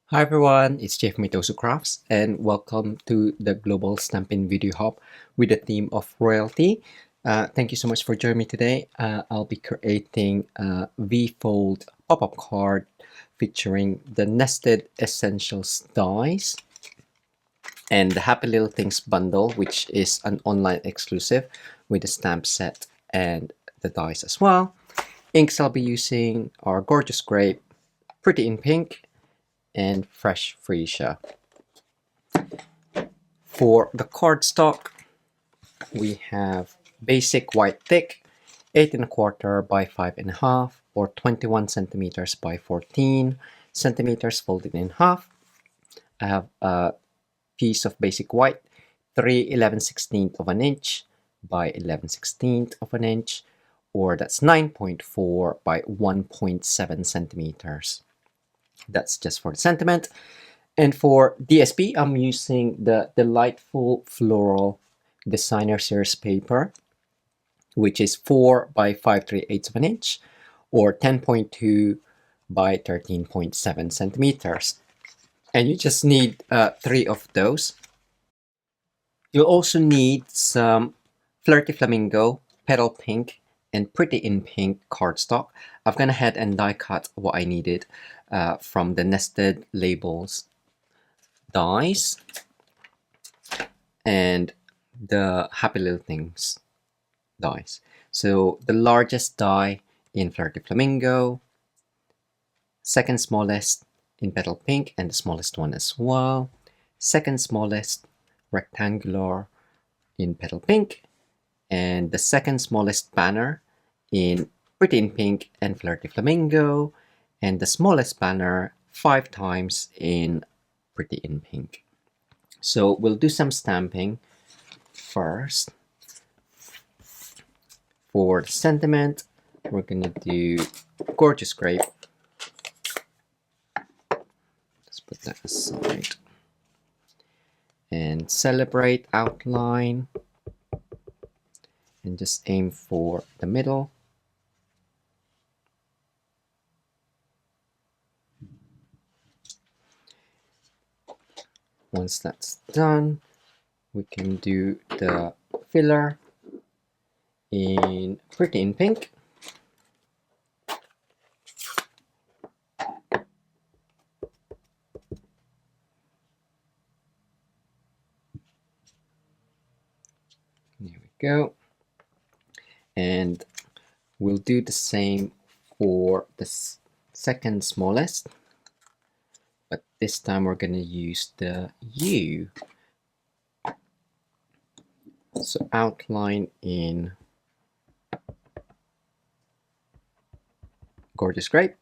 Hi everyone, it's Jeff Mitosu Crafts and welcome to the Global Stampin' Video Hub with the theme of royalty. Thank you so much for joining me today. I'll be creating a V-fold pop-up card featuring the Nested Essentials dies and the Happy Little Things bundle, which is an online exclusive with the stamp set and the dies as well. Inks I'll be using are Gorgeous Grape, Pretty in Pink, and Fresh Freesia. For the cardstock, we have basic white thick, 8¼ by 5½ or 21 centimeters by 14 centimeters folded in half. I have a piece of basic white, 3/11/16 of an inch by 11/16 of an inch, or that's 9.4 by 1.7 centimeters. That's just for the sentiment. And for DSP, I'm using the Delightful Floral Designer Series paper, which is 4 by 5/3 of an inch, or 10.2 by 13.7 centimeters. And you just need 3 of those. You'll also need some Flirty Flamingo, Petal Pink, and Pretty in Pink cardstock. I've gone ahead and die cut what I needed from the Nested Labels dies and the Happy Little Things dies. So the largest die in Flirty Flamingo, second smallest in Petal Pink, and the smallest one as well. Second smallest rectangular in Petal Pink, and the second smallest banner in Pretty in Pink and Flirty Flamingo, and the smallest banner 5 times in Pretty in Pink. So we'll do some stamping first. For the sentiment, we're gonna do Gorgeous Grape. Let's put that aside. And Celebrate outline. And just aim for the middle. Once that's done, we can do the filler in Pretty in Pink. There we go. And we'll do the same for the second smallest, but this time we're going to use the U. So outline in Gorgeous Grape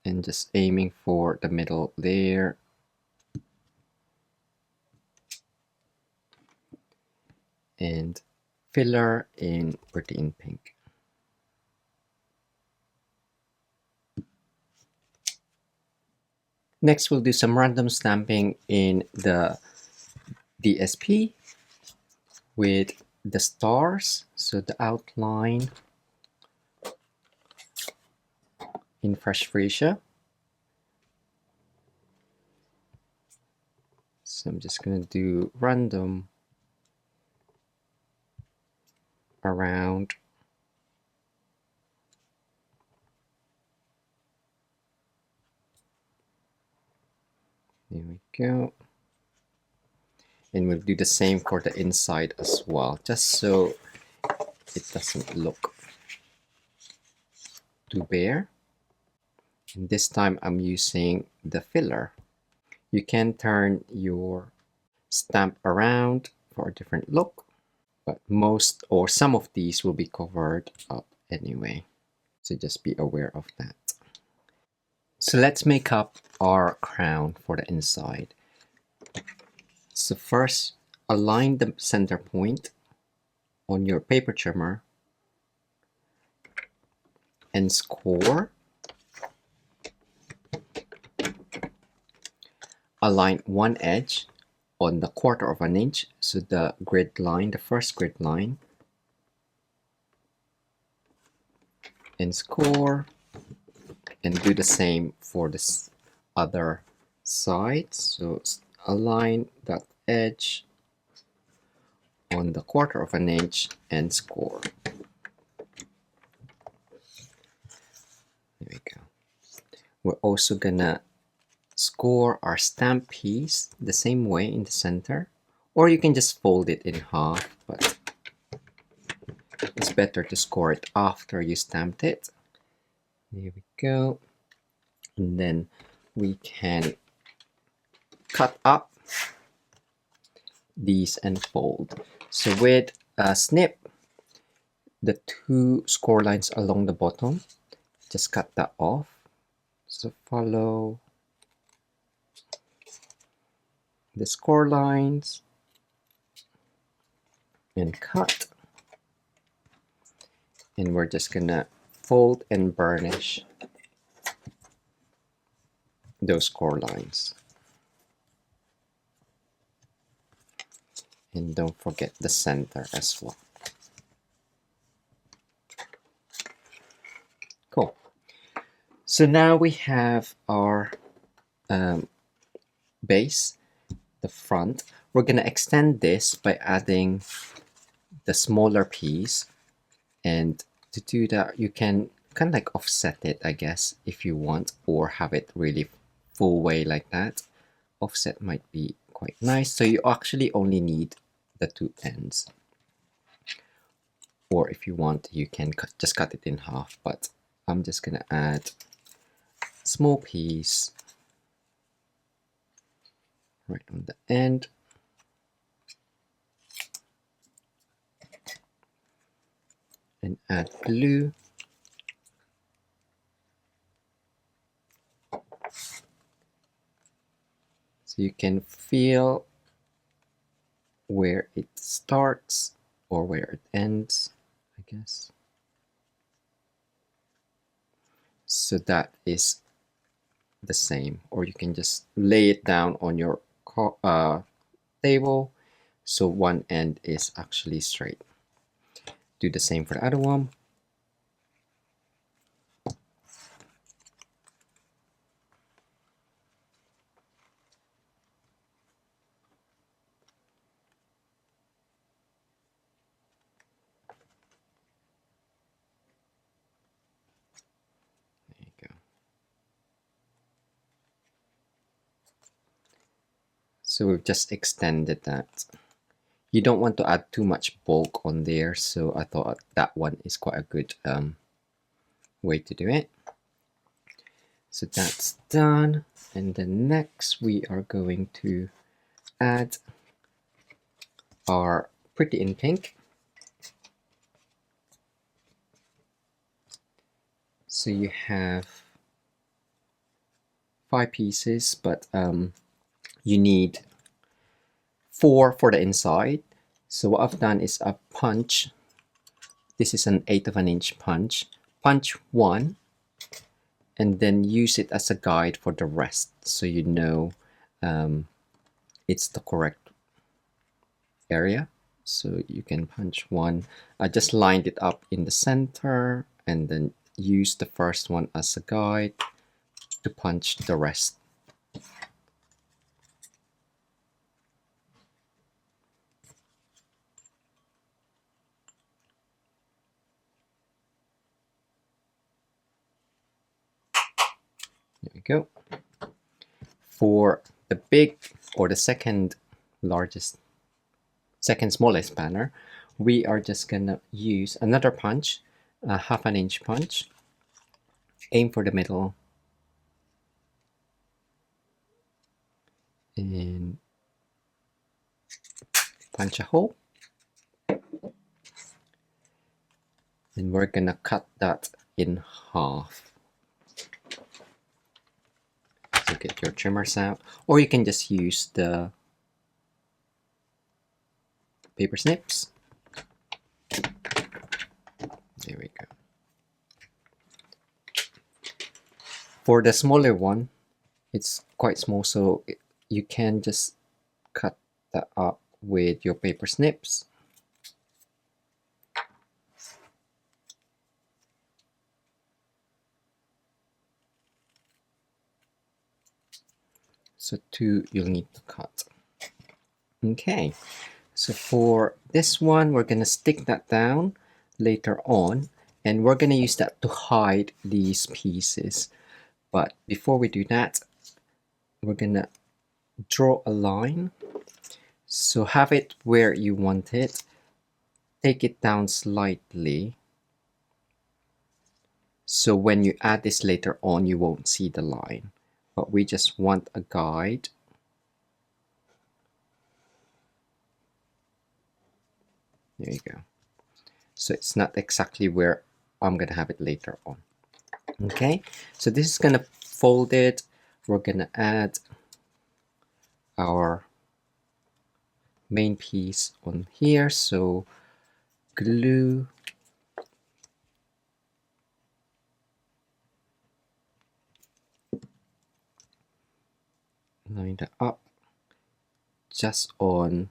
and just aiming for the middle there. And filler in Pretty in Pink. Next, we'll do some random stamping in the DSP with the stars. So the outline in Fresh Freesia. So I'm just going to do random around there we go, and we'll do the same for the inside as well, just so it doesn't look too bare. And this time I'm using the filler. You can turn your stamp around for a different look, but most or some of these will be covered up anyway, so just be aware of that. So let's make up our crown for the inside. So first, align the center point on your paper trimmer and score. Align one edge on the 1/4 of an inch, so the grid line, the first grid line, and score, and do the same for this other side. So align that edge on the 1/4 inch and score. There we go. We're also gonna score our stamp piece the same way in the center, or you can just fold it in half, but it's better to score it after you stamped it. There we go. And then we can cut up these and fold. So with a snip, the 2 score lines along the bottom, just cut that off. So follow the score lines and cut. And we're just gonna fold and burnish those score lines. And don't forget the center as well. Cool. So now we have our base, the front. We're gonna extend this by adding the smaller piece, and to do that you can kind of like offset it, I guess, if you want, or have it really full way like that. Offset might be quite nice. So you actually only need the 2 ends, or if you want you can just cut it in half, but I'm just gonna add a small piece right on the end. And add glue. So you can feel where it starts or where it ends, I guess. So that is the same, or you can just lay it down on your table so one end is actually straight. Do the same for the other one. There you go. So we've just extended that. You don't want to add too much bulk on there, so I thought that one is quite a good way to do it. So that's done, and then next we are going to add our Pretty in Pink. So you have 5 pieces, but you need 4 for the inside. So what I've done is a punch. This is an 1/8 inch punch. Punch 1, and then use it as a guide for the rest, so you know it's the correct area. So you can punch 1. I just lined it up in the center, and then use the first one as a guide to punch the rest. There we go. For the big, or the second smallest banner, we are just gonna use another punch, a 1/2 inch punch. Aim for the middle and punch a hole. And we're gonna cut that in half. So get your trimmers out, or you can just use the paper snips. There we go. For the smaller one, it's quite small, so you can just cut that up with your paper snips. So 2 you'll need to cut. Okay, so for this one, we're gonna stick that down later on, and we're gonna use that to hide these pieces. But before we do that, we're gonna draw a line. So have it where you want it. Take it down slightly. So when you add this later on, you won't see the line. But we just want a guide. There you go. So it's not exactly where I'm gonna have it later on. Okay, so this is gonna fold it. We're gonna add our main piece on here. So glue. Line that up just on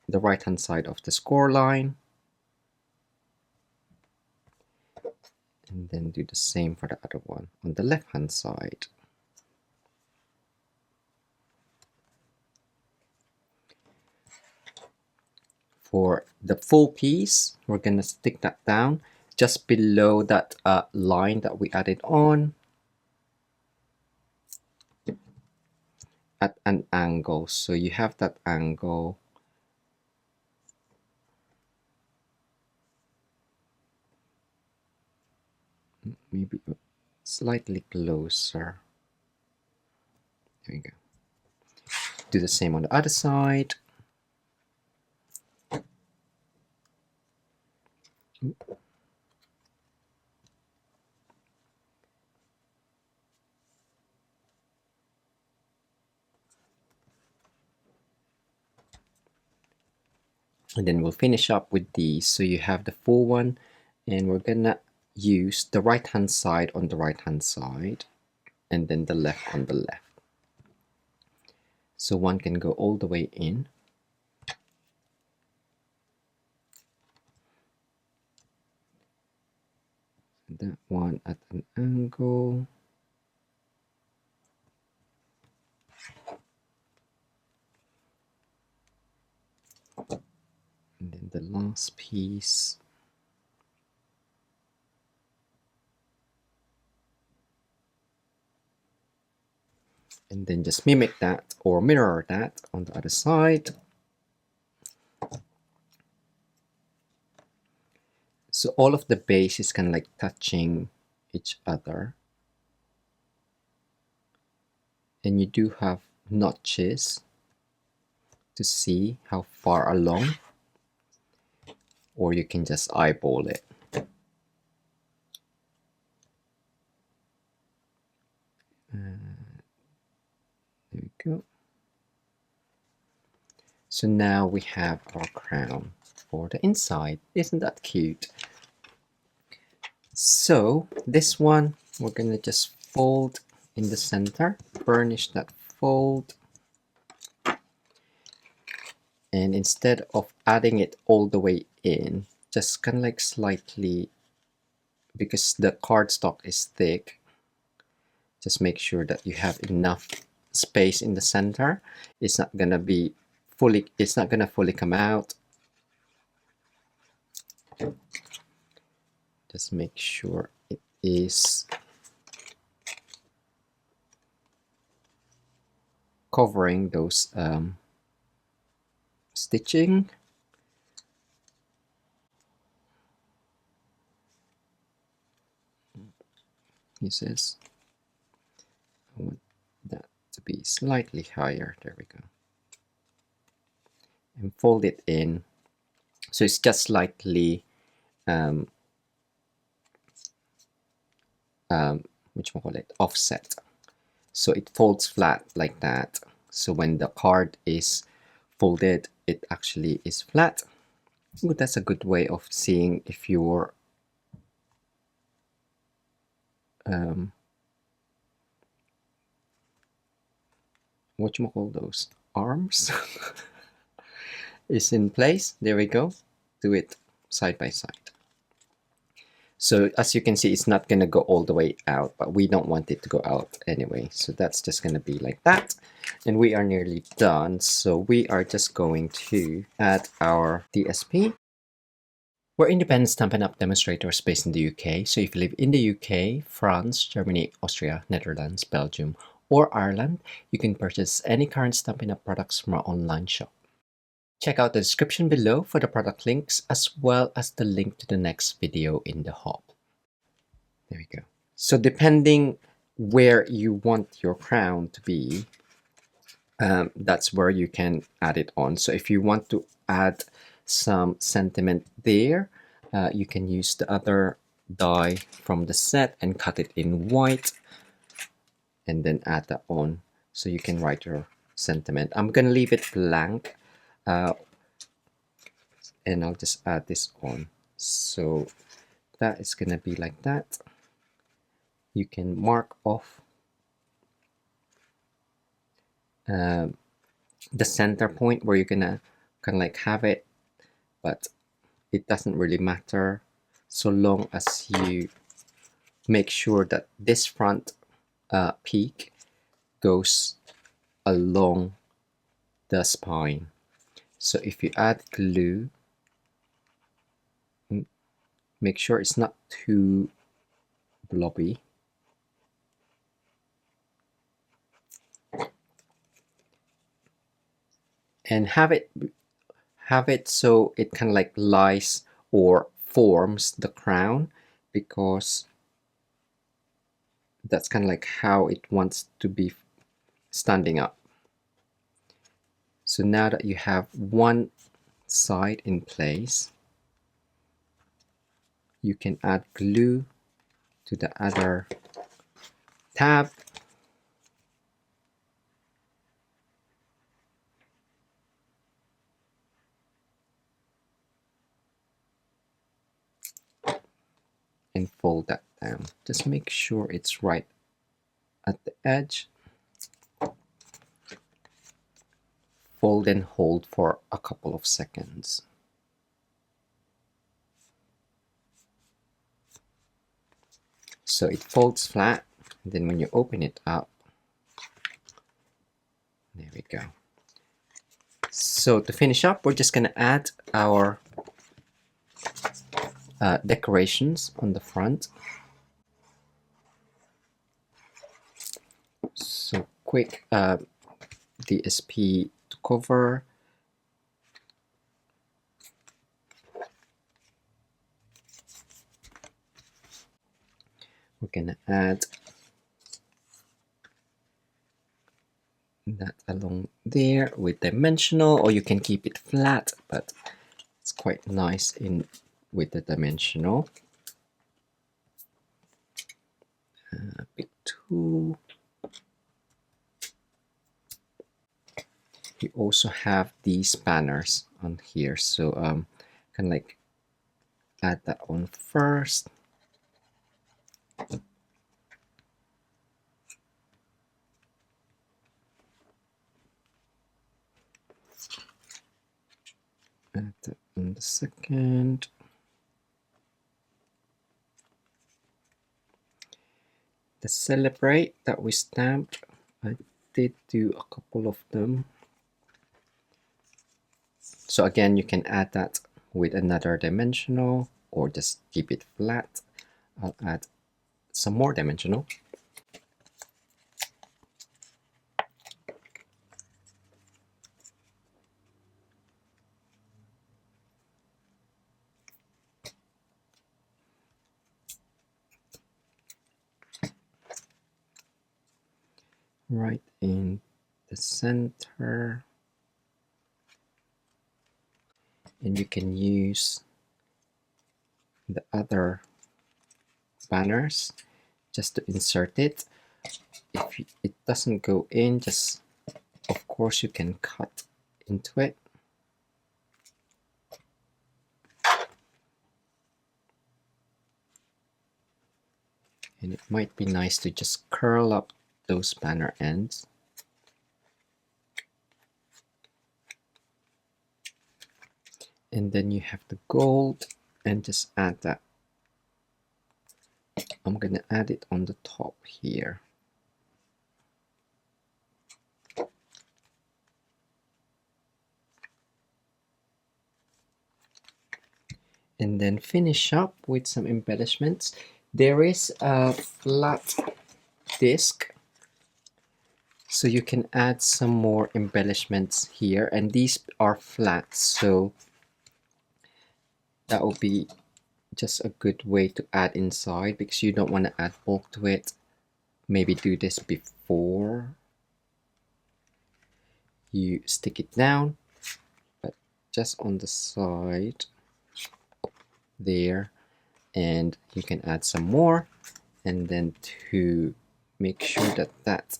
the right hand side of the score line. And then do the same for the other one on the left hand side. For the full piece, we're gonna stick that down just below that line that we added on at an angle. So you have that angle. Maybe slightly closer. There we go. Do the same on the other side. And then we'll finish up with these. So you have the full one, and we're gonna use the right hand side on the right hand side, and then the left on the left. So one can go all the way in. That one at an angle. And then the last piece. And then just mimic that or mirror that on the other side. So all of the base is kind of like touching each other. And you do have notches to see how far along, or you can just eyeball it. There we go. So now we have our crown for the inside. Isn't that cute? So this one, we're gonna just fold in the center, burnish that fold. And instead of adding it all the way in, just kind of like slightly, because the cardstock is thick, just make sure that you have enough space in the center. It's not gonna fully come out. Just make sure it is covering those stitching. Pieces. I want that to be slightly higher. There we go. And fold it in. So it's just slightly offset. So it folds flat like that. So when the card is folded, it actually is flat. Ooh, that's a good way of seeing if your those arms is in place. There we go. Do it side by side. So as you can see, it's not going to go all the way out, but we don't want it to go out anyway. So that's just going to be like that. And we are nearly done. So we are just going to add our DSP. We're independent Stampin' Up! Demonstrators based in the UK. So if you live in the UK, France, Germany, Austria, Netherlands, Belgium, or Ireland, you can purchase any current Stampin' Up! Products from our online shop. Check out the description below for the product links as well as the link to the next video in the hub. There we go. So depending where you want your crown to be, that's where you can add it on. So if you want to add some sentiment there, you can use the other die from the set and cut it in white and then add that on so you can write your sentiment. I'm gonna leave it blank and I'll just add this on. So that is gonna be like that. You can mark off the center point where you're gonna kind of like have it, but it doesn't really matter so long as you make sure that this front peak goes along the spine. So if you add glue, make sure it's not too blobby. And have it so it kind of like lies or forms the crown, because that's kind of like how it wants to be standing up. So now that you have one side in place, you can add glue to the other tab. And fold that down. Just make sure it's right at the edge. Fold and hold for a couple of seconds. So it folds flat, and then when you open it up, there we go. So to finish up, we're just gonna add our decorations on the front. So quick DSP to cover. We're gonna add that along there with dimensional, or you can keep it flat, but it's quite nice in with the dimensional. Big tool. You also have these banners on here, so kind of like add that on first. Add that on the second. The celebrate that we stamped, I did do a couple of them. So again, you can add that with another dimensional or just keep it flat. I'll add some more dimensional. Right in the center. And you can use the other banners just to insert it. If it doesn't go in, just of course you can cut into it. And it might be nice to just curl up those banner ends. And then you have the gold and just add that I'm gonna add it on the top here. And then finish up with some embellishments. There is a flat disc, so you can add some more embellishments here, and these are flat, so that will be just a good way to add inside because you don't want to add bulk to it. Maybe do this before you stick it down, but just on the side there, and you can add some more. And then to make sure that that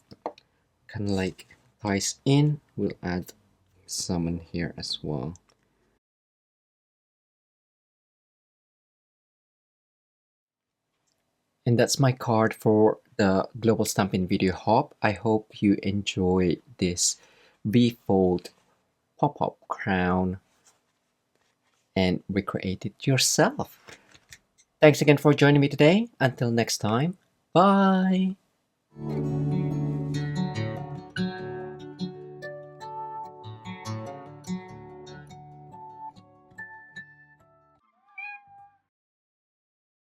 kind of like ties in, we'll add some in here as well. And that's my card for the Global Stampin' Video Hop. I hope you enjoy this V-fold pop-up crown and recreate it yourself. Thanks again for joining me today. Until next time, bye!